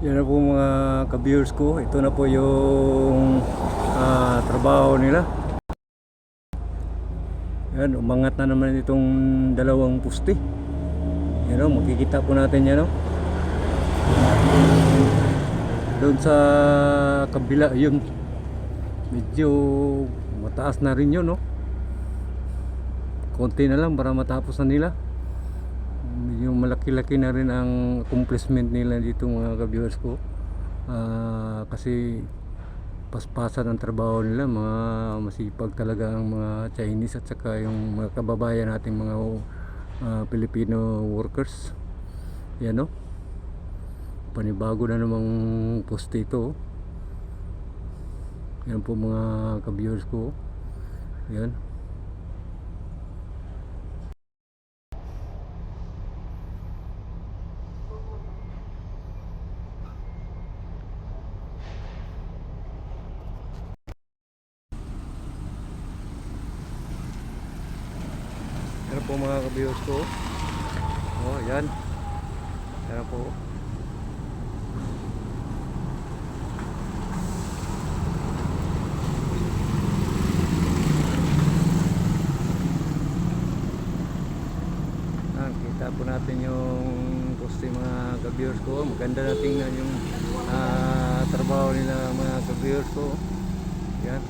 Yan na po mga ka-viewers ko. Ito na po yung trabaho nila. Yan, umangat na naman itong dalawang puste. Yan o, makikita po natin yan o. Doon sa kabila yun, medyo mataas na rin yun no. Konti na lang para matapos na nila. Medyo malaki-laki na rin ang accomplishment nila dito mga ka-viewers ko. Kasi paspasan ang trabaho nila, mga masipag talaga ang mga Chinese at saka yung mga kababayan nating mga Filipino workers. Yan no, panibago na namang poste ito. Yan po mga ka-viewers ko. Yan. Yan po mga ka-viewers ko. Oh, yan. Yan po. Kita po natin yung poste mga ka-viewers ko. Maganda na tingnan yung trabaho nila mga ka-viewers ko. Yan.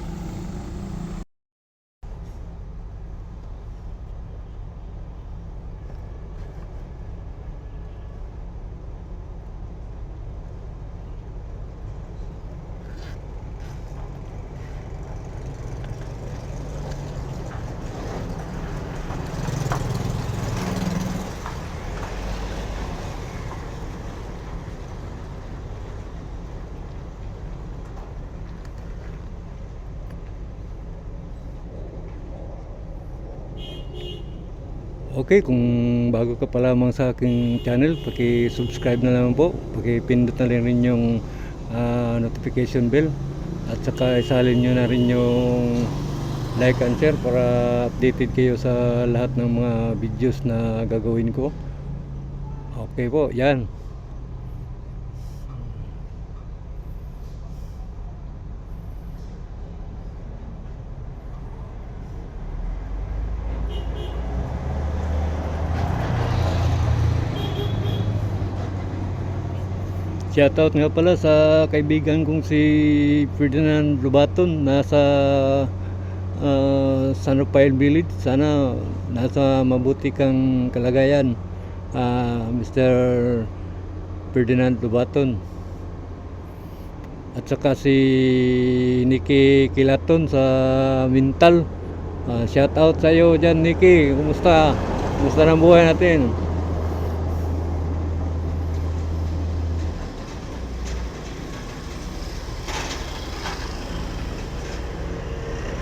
Okay, kung bago ka pa lamang sa aking channel, paki-subscribe na naman po. Paki-pindot na rin yung notification bell. At saka isalin nyo na rin yung like and share para updated kayo sa lahat ng mga videos na gagawin ko. Okay po, yan. Shoutout nga pala sa kaibigan kong si Ferdinand Lobaton, nasa San Rafael Village. Sana nasa mabuti kang kalagayan, Mr. Ferdinand Lobaton. At saka si Nikki Kilaton sa Mintal. Shoutout sa iyo dyan, Nikki. Kumusta? Kumusta ang buhay natin?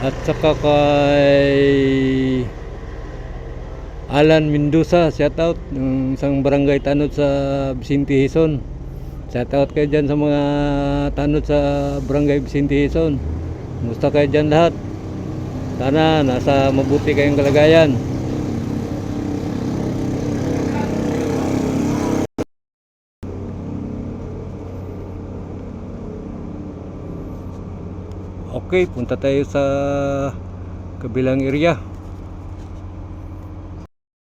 At saka kay Alan Mendoza, shoutout, yung isang barangay tanod sa Vicente Hison. Shoutout kayo dyan sa mga tanod sa barangay Vicente Hison. Kumusta kayo dyan lahat? Sana nasa mabuti kayong kalagayan. Okay, punta tayo sa kabilang area.